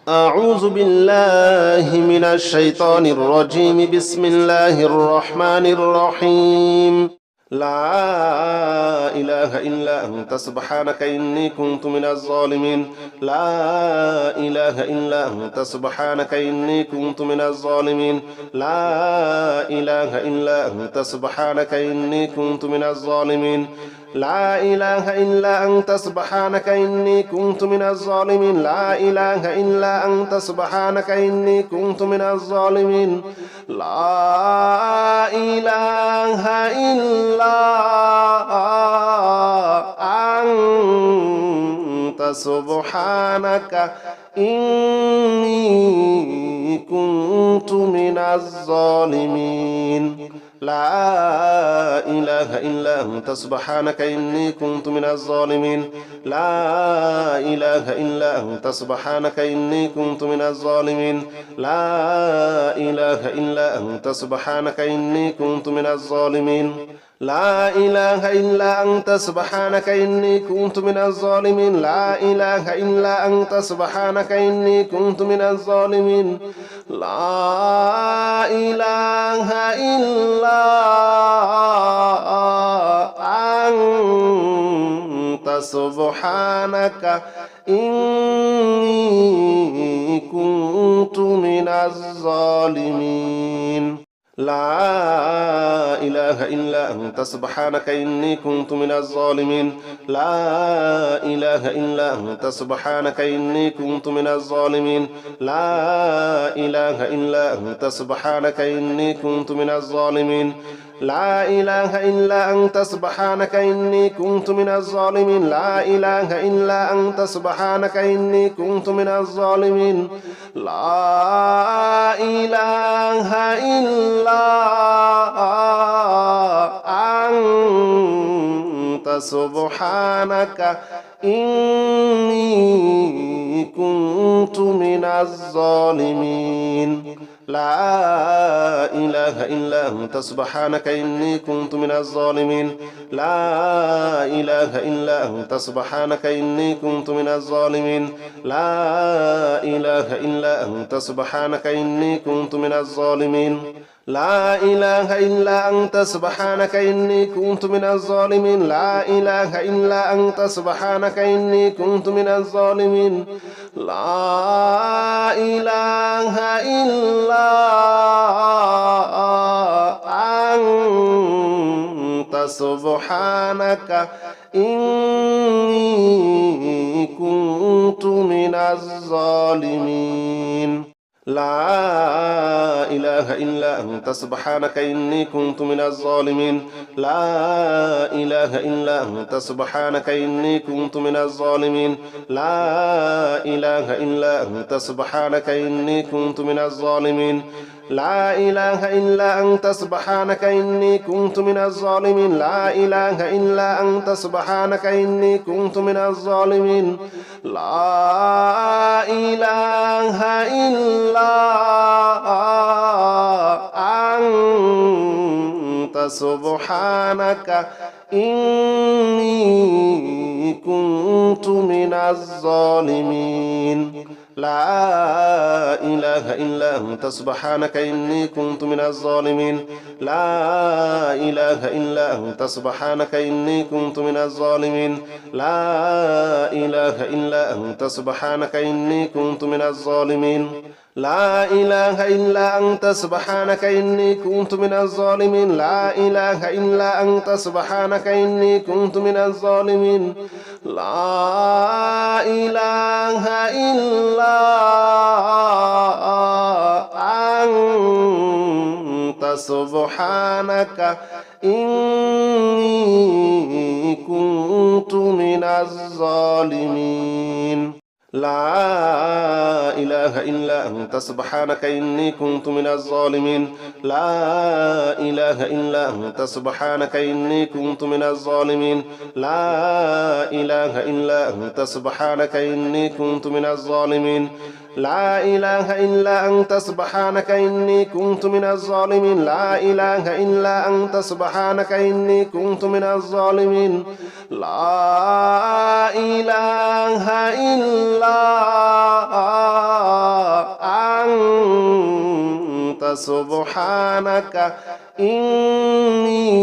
أعوذ بالله من الشيطان الرجيم. بسم الله الرحمن الرحيم. لا إله إلا أنت سبحانك إني كنت من الظالمين. لا إله إلا أنت سبحانك إني كنت من الظالمين. لا إله إلا أنت سبحانك إني كنت من الظالمين. لا إله إلا أنت سبحانك إني كنت من الظالمين. لا إله إلا أنت سبحانك إني كنت من الظالمين. لا إله إلا أنت سبحانك إني كنت من الظالمين. لا إله إلا أنت سبحانك إني كنت من الظالمين. لا إله إلا أنت سبحانك إني كنت من الظالمين. لا إله إلا أنت سبحانك إني كنت من الظالمين. لا إله إلا أنت سبحانك إني كنت من الظالمين. لا إله إلا أنت سبحانك إني كنت من الظالمين. لا إله إلا أنت سبحانك إني كنت من الظالمين. لا إله إلا أنت سبحانك إني كنت من الظالمين. لا إله إلا أنت سبحانك إني كنت من الظالمين. لا إله إلا أنت سبحانك إني كنت من الظالمين. لا إله إلا أنت سبحانك إني كنت من الظالمين. لا إله إلا أنت سبحانك إني كنت من الظالمين. لا إله إلا أنت سبحانك إني كنت من الظالمين. لا إله إلا أنت سبحانك إني كنت من الظالمين. لا إله إلا أنت سبحانك إني كنت من الظالمين. لا إله إلا أنت سبحانك إني كنت من الظالمين. لا إله إلا أنت سبحانك إني كنت من الظالمين. لا إله إلا أنت سبحانك إني كنت من الظالمين. لا إله إلا أنت سبحانك إني كنت من الظالمين. لا إله إلا أنت سبحانك إني كنت من الظالمين. لا إله إلا أنت سبحانك إني كنت من الظالمين. لا إله إلا أنت سبحانك إني كنت من الظالمين. لا إله إلا أنت سبحانك إني كنت من الظالمين. لا إله إلا أنت سبحانك إني كنت من الظالمين. لا إله إلا أنت سبحانك إني كنت من الظالمين. لا إله إلا أنت سبحانك إني كنت من الظالمين. لا إله إلا أنت سبحانك إني كنت من الظالمين. لا إله إلا أنت سبحانك إني كنت من الظالمين. لا إله إلا أنت سبحانك إني كنت من الظالمين. لا إله إلا أنت سبحانك إني كنت من الظالمين. لا إله إلا أنت سبحانك إني كنت من الظالمين. لا إله إلا أنت سبحانك إني كنت من الظالمين. لا إله إلا أنت سبحانك إني كنت من الظالمين. لا إله إلا أنت سبحانك إني كنت من الظالمين. لا إله إلا أنت سبحانك إني كنت من الظالمين. لا إله إلا أنت سبحانك إني كنت من الظالمين. لا إله إلا سبحانك إني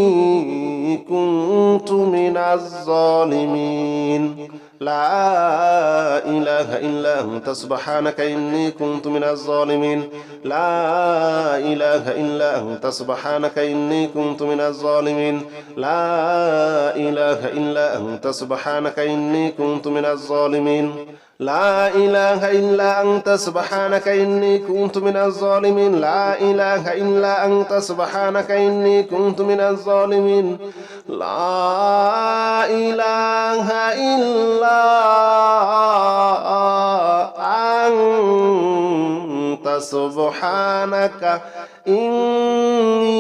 كنت من الظالمين لا إله إلا أنت سبحانك إني كنت من الظالمين لا إله إلا أنت سبحانك إني كنت من الظالمين لا إله إلا أنت سبحانك إني كنت من الظالمين لا إله إلا أنت سبحانك إني كنت من الظالمين لا إله إلا أنت سبحانك إني كنت من الظالمين لا إله إلا أنت سبحانك إني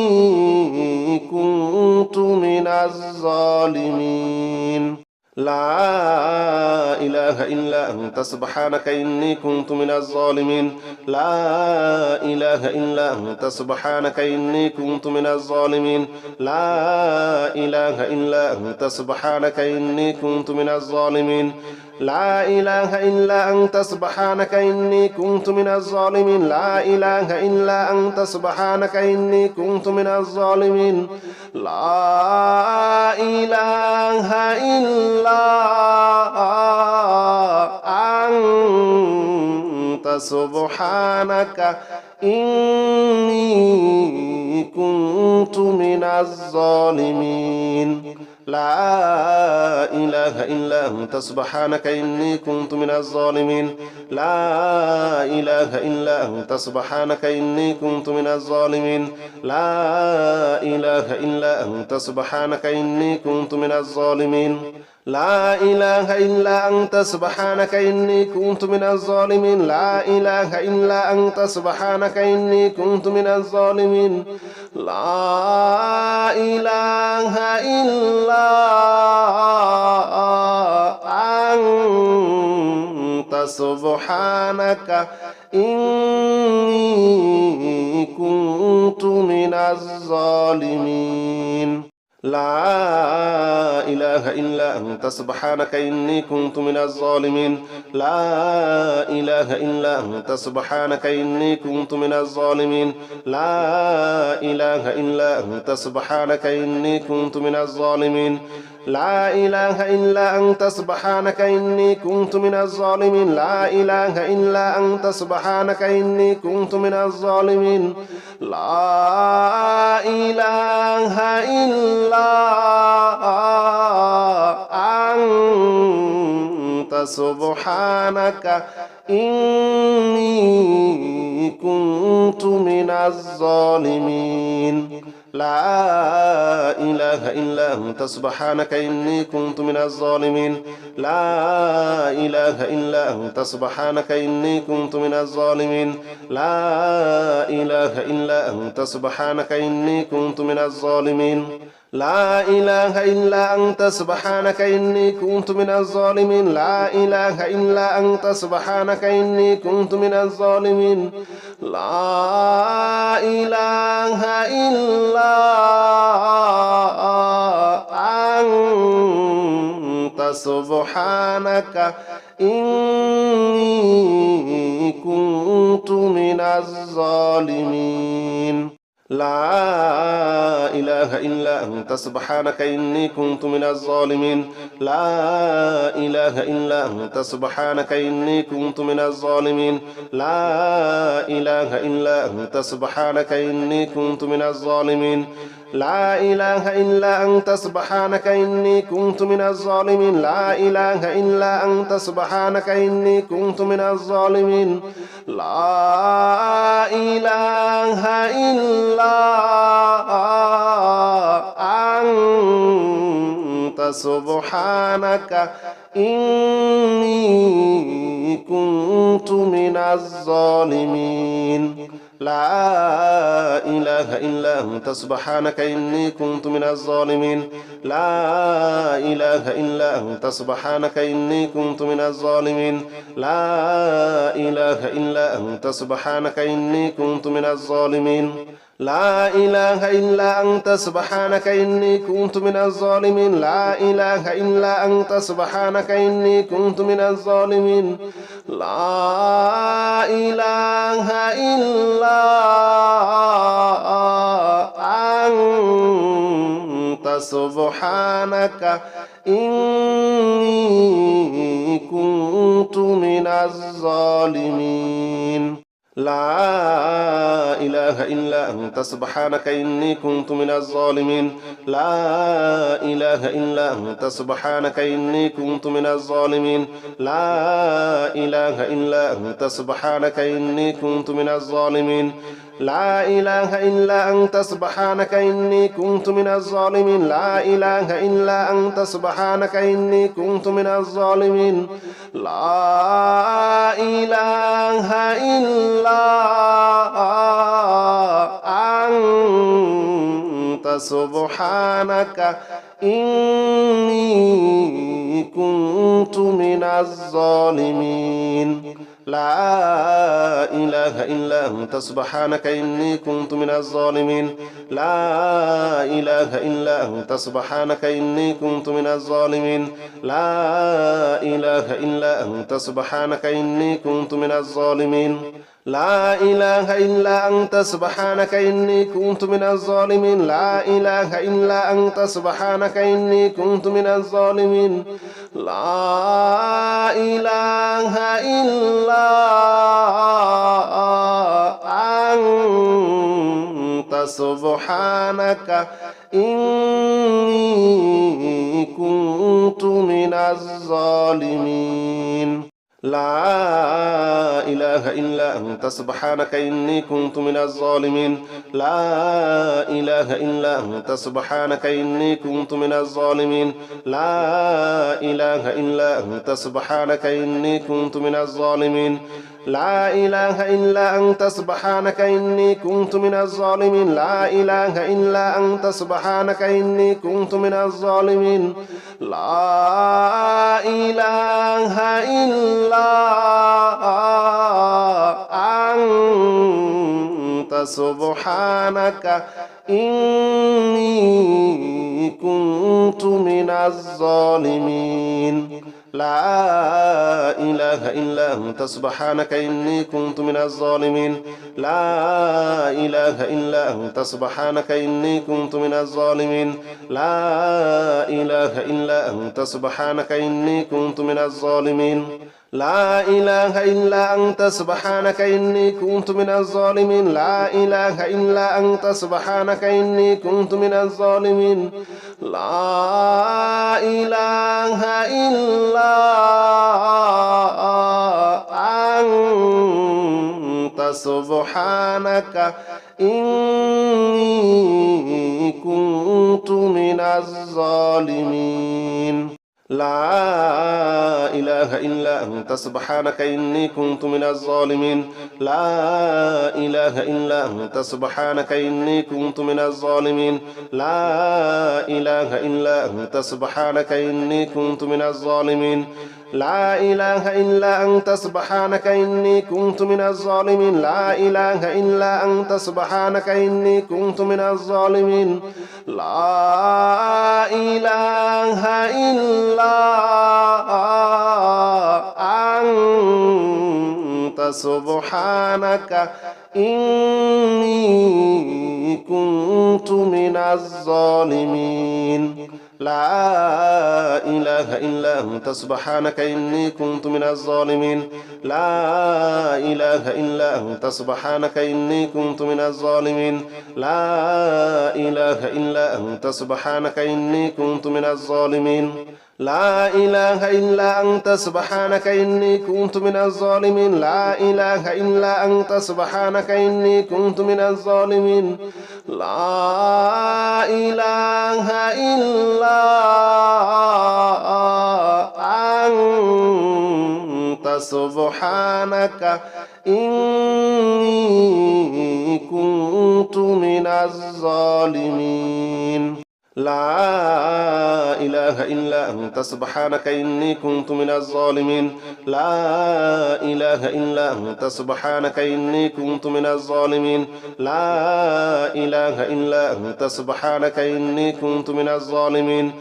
كنت من الظالمين لا إله إلا أنت سبحانك إني كنت من الظالمين لا إله إلا أنت سبحانك إني كنت من الظالمين لا إله إلا أنت سبحانك إني كنت من الظالمين لا إله إلا أنت سبحانك إني كنت من الظالمين لا إله إلا أنت سبحانك إني كنت من الظالمين لا إله إلا أنت سبحانك إني كنت من الظالمين لا إله إلا أنت سبحانك إني كنت من الظالمين لا إله إلا أنت سبحانك إني كنت من الظالمين لا إله إلا أنت سبحانك إني كنت من الظالمين لا إله إلا أنت سبحانك إني كنت من الظالمين لا إله إلا أنت سبحانك إني كنت من الظالمين لا إله إلا أنت سبحانك إني كنت من الظالمين لا إله إلا أنت سبحانك إني كنت من الظالمين لا إله إلا أنت سبحانك إني كنت من الظالمين لا إله إلا أنت سبحانك إني كنت من الظالمين لا إله إلا أنت سبحانك إني كنت من الظالمين لا إله إلا أنت سبحانك إني كنت من الظالمين لا إله إلا أنت سبحانك إني كنت من الظالمين لا إله إلا أنت سبحانك إني كنت من الظالمين لا إله إلا أنت سبحانك إني كنت من الظالمين لا إله إلا أنت سبحانك إني كنت من الظالمين لا إله إلا أنت سبحانك إني كنت من الظالمين لا إله إلا أنت سبحانك إني كنت من الظالمين لا إله إلا أنت سبحانك إني كنت من الظالمين لا إله إلا أنت سبحانك إني كنت من الظالمين لا إله إلا أنت سبحانك إني كنت من الظالمين لا إله إلا أنت سبحانك إني كنت من الظالمين لا إله إلا أنت سبحانك إني كنت من الظالمين لا إله إلا أنت سبحانك إني كنت من الظالمين لا إله إلا أنت سبحانك إني كنت من الظالمين لا إله إلا أنت سبحانك إني كنت من الظالمين لا إله إلا أنت سبحانك إني كنت من الظالمين لا إله إلا أنت سبحانك إني كنت من الظالمين لا إله إلا أنت سبحانك إني كنت من الظالمين لا إله إلا أنت سبحانك إني كنت من الظالمين لا إله إلا سبحانك إني كنت من الظالمين لا إله إلا أنت سبحانك إني كنت من الظالمين لا إله إلا أنت سبحانك إني كنت من الظالمين لا إله إلا أنت سبحانك إني كنت من الظالمين لا إله إلا أنت سبحانك إني كنت من الظالمين لا إله إلا أنت سبحانك إني كنت من الظالمين لا إله إلا أنت سبحانك إني كنت من الظالمين لا إله إلا أنت سبحانك إني كنت من الظالمين لا إله إلا أنت سبحانك إني كنت من الظالمين لا إله إلا أنت سبحانك إني كنت من الظالمين لا إله إلا أنت سبحانك إني كنت من الظالمين لا إله إلا أنت سبحانك إني كنت من الظالمين لا إله إلا أنت سبحانك إني كنت من الظالمين لا إله إلا أنت سبحانك إني كنت من الظالمين لا إله إلا أنت سبحانك إني كنت من الظالمين لا إله إلا أنت سبحانك إني كنت من الظالمين لا إله إلا أنت سبحانك إني كنت من الظالمين لا إله إلا أنت سبحانك إني كنت من الظالمين لا إله إلا أنت سبحانك إني كنت من الظالمين لا إله إلا أنت سبحانك إني كنت من الظالمين لا إله إلا أنت سبحانك إني كنت من الظالمين لا إله إلا أنت سبحانك إني كنت من الظالمين لا إله إلا أنت سبحانك إني كنت من الظالمين لا إله إلا أنت سبحانك إني كنت من الظالمين لا إله إلا أنت سبحانك إني كنت من الظالمين لا إله إلا أنت سبحانك إني كنت من الظالمين لا إله إلا أنت سبحانك إني كنت من الظالمين لا إله إلا أنت سبحانك إني كنت من الظالمين لا إله إلا أنت سبحانك إني كنت من الظالمين لا إله إلا أنت سبحانك إني كنت من الظالمين لا إله إلا أنت سبحانك إني كنت من الظالمين لا إله إلا أنت سبحانك إني كنت من الظالمين لا إله إلا أنت سبحانك إني كنت من الظالمين لا إله إلا أنت سبحانك إني كنت من الظالمين لا إله إلا أنت سبحانك إني كنت من الظالمين لا إله إلا أنت سبحانك إني كنت من الظالمين لا إله إلا أنت سبحانك إني كنت من الظالمين لا إله إلا أنت سبحانك إني كنت من الظالمين لا إله إلا أنت سبحانك إني كنت من الظالمين لا إله إلا أنت سبحانك إني كنت من الظالمين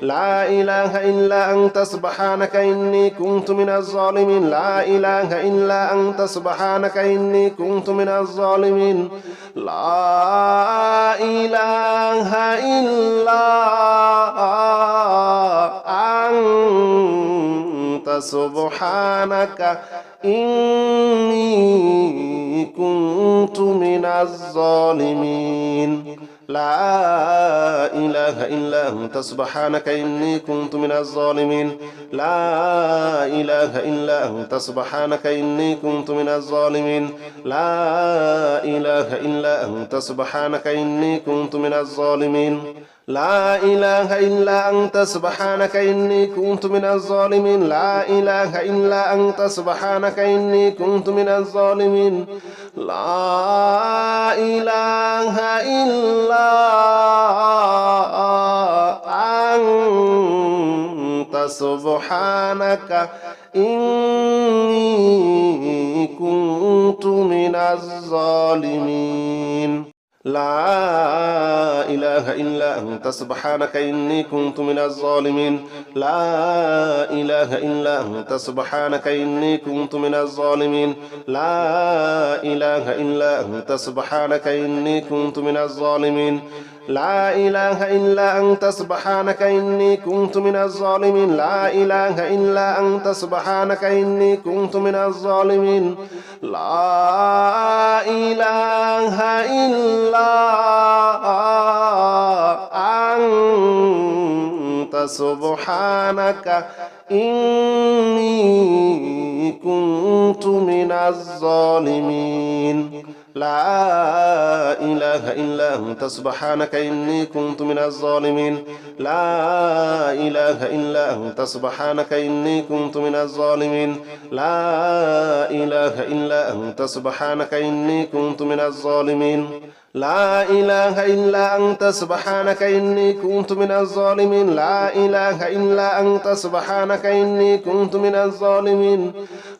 لا إله إلا أنت سبحانك إني كنت من الظالمين لا إله إلا أنت سبحانك إني كنت من الظالمين لا إله إلا أنت سبحانك إني كنت من الظالمين لا إله إلا أنت سبحانك إني كنت من الظالمين لا إله إلا أنت سبحانك إني كنت من الظالمين لا إله إلا أنت سبحانك إني كنت من الظالمين لا إله إلا أنت سبحانك إني كنت من الظالمين لا إله إلا أنت سبحانك إني كنت من الظالمين لا إله إلا أنت سبحانك إني كنت من الظالمين لا إله إلا أنت سبحانك إني كنت من الظالمين لا إله إلا أنت سبحانك إني كنت من الظالمين لا إله إلا أنت سبحانك إني كنت من الظالمين لا إله إلا أنت سبحانك إني كنت من الظالمين لا إله إلا أنت سبحانك إني كنت من الظالمين لا إله إلا أنت سبحانك إني كنت من الظالمين لا إله إلا أنت سبحانك إني كنت من الظالمين لا إله إلا أنت سبحانك إني كنت من الظالمين لا إله إلا أنت سبحانك إني كنت من الظالمين لا إله إلا أنت سبحانك إني كنت من الظالمين لا إله إلا أنت سبحانك إني كنت من الظالمين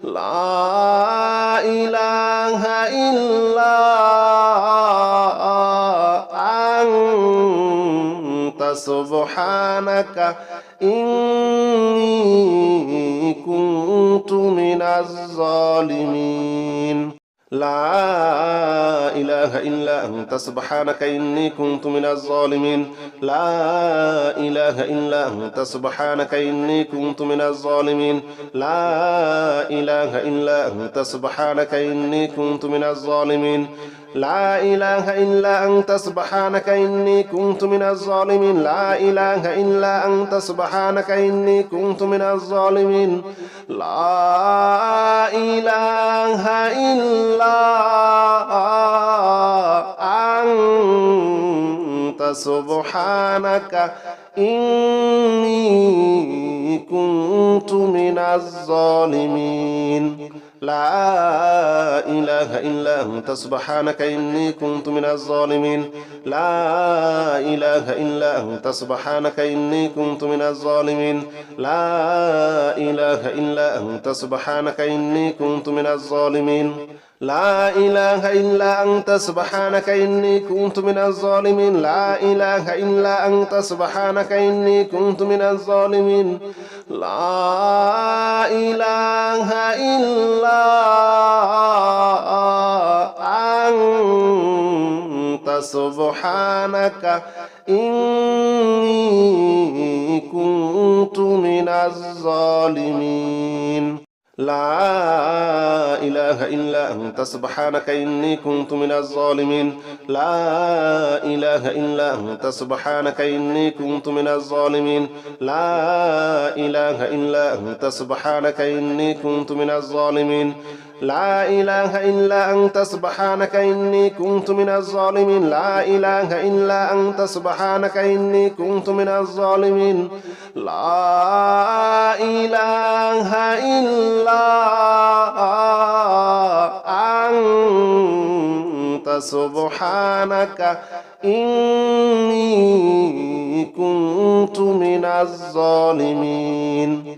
لا إله إلا أنت سبحانك إني كنت من الظالمين لا إله إلا أنت سبحانك إني كنت من الظالمين لا إله إلا أنت سبحانك إني كنت من الظالمين لا إله إلا أنت سبحانك إني كنت من الظالمين لا إله إلا أنت سبحانك إني كنت من الظالمين لا إله إلا أنت سبحانك إني كنت من الظالمين لا إله إلا أنت سبحانك إني كنت من الظالمين لا إله إلا أنت سبحانك إني كنت من الظالمين لا إله إلا أنت سبحانك إني كنت من الظالمين لا إله إلا أنت سبحانك إني كنت من الظالمين لا إله إلا أنت سبحانك إني كنت من الظالمين لا إله إلا أنت سبحانك إني كنت من الظالمين لا إله إلا أنت سبحانك إني كنت من الظالمين لا إله إلا أنت سبحانك إني كنت من الظالمين لا إله إلا أنت سبحانك إني كنت من الظالمين لا إله إلا أنت سبحانك إني كنت من الظالمين لا إله إلا أنت سبحانك إني كنت من الظالمين لا إله إلا أنت سبحانك إني كنت من الظالمين لا إله إلا أنت سبحانك إني كنت من الظالمين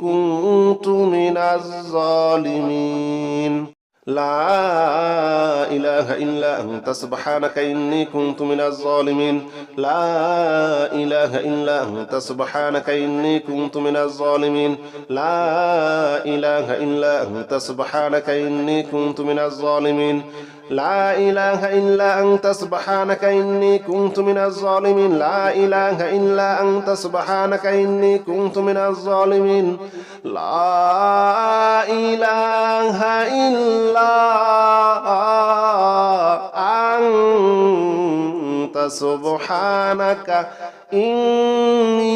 كنت من الظالمين لا إله إلا أنت سبحانك إني كنت من الظالمين لا إله إلا أنت سبحانك إني كنت من الظالمين لا إله إلا أنت سبحانك إني كنت من الظالمين لا إله إلا أنت سبحانك إني كنت من الظالمين لا إله إلا أنت سبحانك إني كنت من الظالمين لا إله إلا أنت سبحانك إني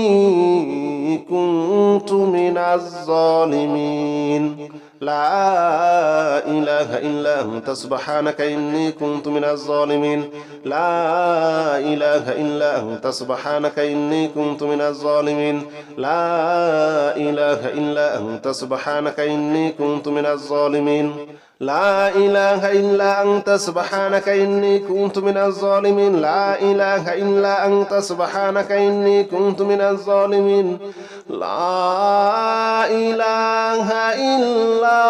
كنت من الظالمين لا إله إلا أنت سبحانك إني كنت من الظالمين لا إله إلا أنت سبحانك إني كنت من الظالمين لا إله إلا أنت سبحانك إني كنت من الظالمين لا إله إلا أنت سبحانك إني كنت من الظالمين لا إله إلا أنت سبحانك إني كنت من الظالمين لا إله إلا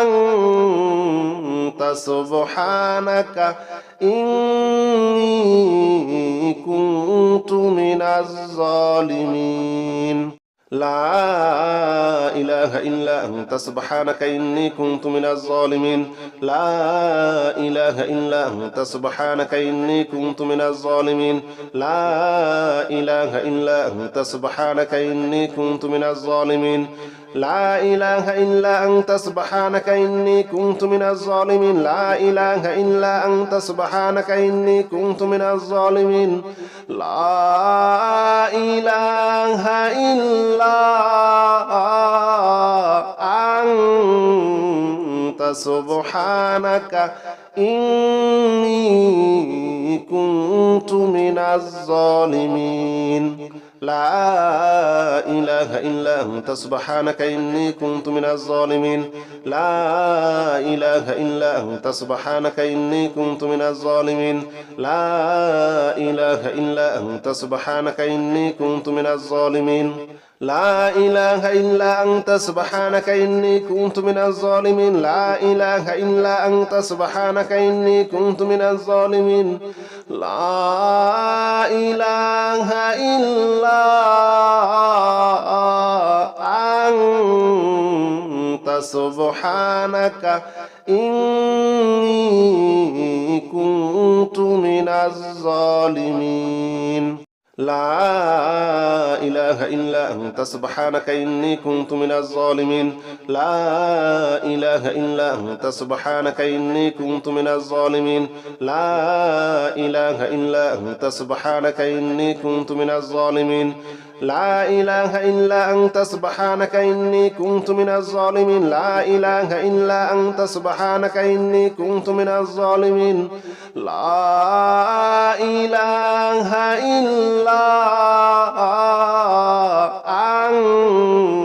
أنت سبحانك إني كنت من الظالمين لا إله إلا أنت سبحانك إني كنت من الظالمين لا إله إلا أنت سبحانك إني كنت من الظالمين لا إله إلا أنت سبحانك إني كنت من الظالمين لا إله إلا أنت سبحانك إني كنت من الظالمين لا إله إلا أنت سبحانك إني كنت من الظالمين لا إله إلا أنت سبحانك إني كنت من الظالمين لا إله إلا أنت سبحانك إني كنت من الظالمين لا إله إلا أنت سبحانك إني كنت من الظالمين لا إله إلا أنت سبحانك إني كنت من الظالمين لا إله إلا أنت سبحانك إني كنت من الظالمين لا إله إلا أنت سبحانك إني كنت من الظالمين لا إله إلا أنت سبحانك إني كنت من الظالمين لا إله إلا أنت سبحانك إني كنت من الظالمين لا إله إلا أنت سبحانك إني كنت من الظالمين لا إله إلا أنت سبحانك إني كنت من الظالمين لا إله إلا أنت سبحانك إني كنت من الظالمين لا إله إلا أنت سبحانك إني كنت من الظالمين لا إله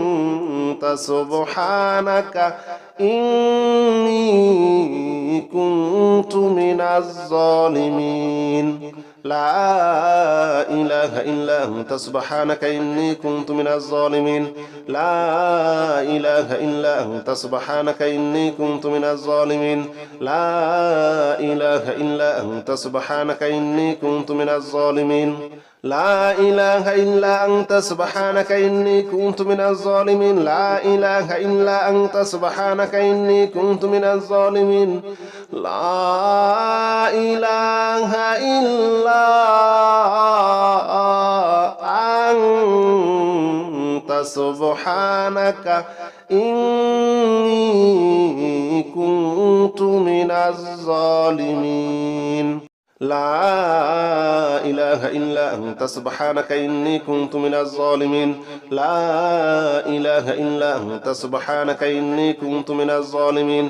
إلا أنت سبحانك إني كنت من الظالمين لا إله إلا أنت سبحانك إني كنت من الظالمين لا إله إلا أنت سبحانك إني كنت من الظالمين لا إله إلا أنت سبحانك إني كنت من الظالمين لا إله إلا أنت سبحانك إني كنت من الظالمين لا إله إلا أنت سبحانك إني كنت من الظالمين لا إله إلا أنت سبحانك إني كنت من الظالمين لا إله إلا أنت سبحانك إني كنت من الظالمين لا إله إلا أنت سبحانك إني كنت من الظالمين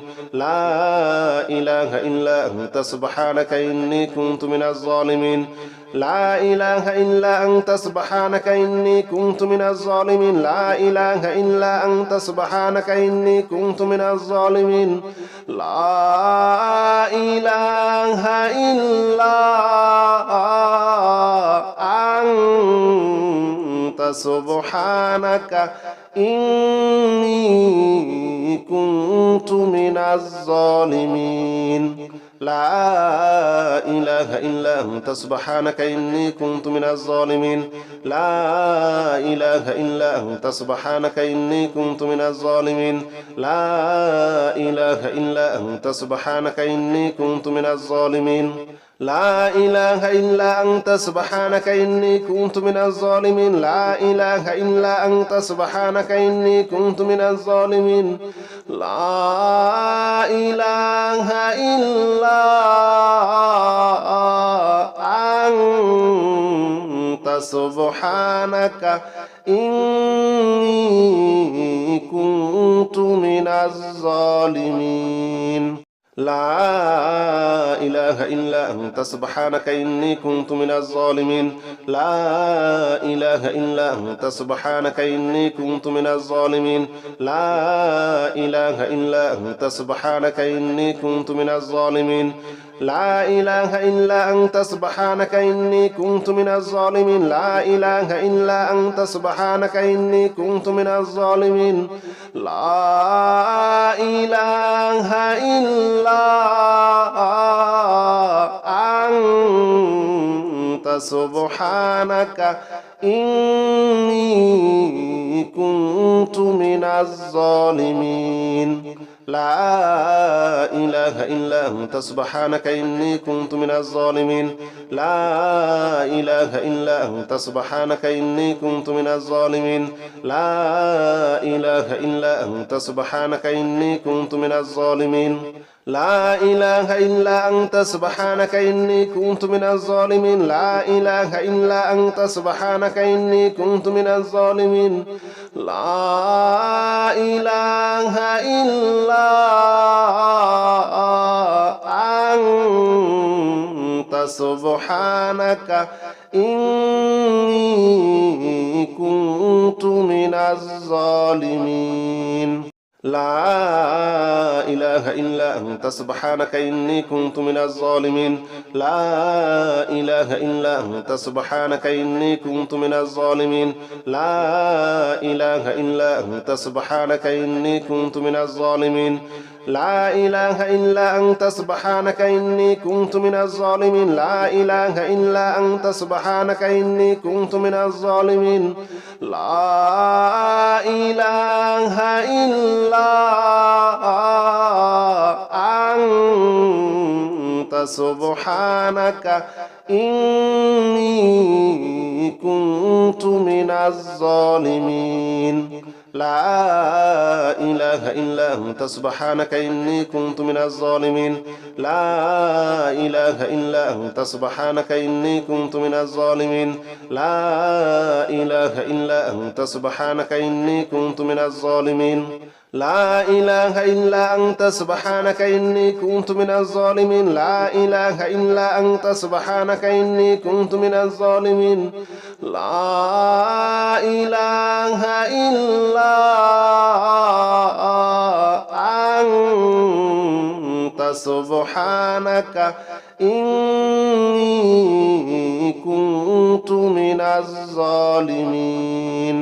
لا إله إلا أنت سبحانك إني كنت من الظالمين لا إله إلا أنت سبحانك إني كنت من الظالمين لا إله إلا أنت سبحانك إني كنت من الظالمين لا إله إلا أنت سبحانك إني كنت من الظالمين لا إله إلا أنت سبحانك إني كنت من الظالمين لا إله إلا أنت سبحانك إني كنت من الظالمين لا إله إلا أنت سبحانك إني كنت من الظالمين لا إله إلا أنت سبحانك إني كنت من الظالمين لا إله إلا أنت سبحانك إني كنت من الظالمين لا إله إلا أنت سبحانك إني كنت من الظالمين لا إله إلا أنت سبحانك إني كنت من الظالمين لا إله إلا أنت سبحانك إني كنت من الظالمين لا إله إلا أنت سبحانك إني كنت من الظالمين لا إله إلا أنت سبحانك إني كنت من الظالمين لا إله إلا أنت سبحانك إني كنت من الظالمين لا إله إلا أنت سبحانك إني كنت من الظالمين لا إله إلا أنت سبحانك إني كنت من الظالمين لا إله إلا أنت سبحانك إني كنت من الظالمين لا إله إلا أنت سبحانك إني كنت من الظالمين لا إله إلا أنت سبحانك إني كنت من الظالمين لا إله إلا أنت سبحانك إني كنت من الظالمين لا إله إلا أنت سبحانك إني كنت من الظالمين لا إله إلا أنت سبحانك إني كنت من الظالمين لا إله إلا أنت سبحانك إني كنت من الظالمين لا إله إلا أنت سبحانك إني كنت من الظالمين لا إله إلا أنت سبحانك إني كنت من الظالمين لا إله إلا أنت سبحانك إني كنت من الظالمين لا إله إلا أنت سبحانك إني كنت من الظالمين لا إله إلا أنت سبحانك إني كنت من الظالمين لا إله إلا أنت سبحانك إني كنت من الظالمين لا إله إلا أنت سبحانك إني كنت من الظالمين لا إله إلا أنت سبحانك إني كنت من الظالمين لا إله إلا أنت سبحانك إني كنت من الظالمين لا إله إلا أنت سبحانك إني كنت من الظالمين.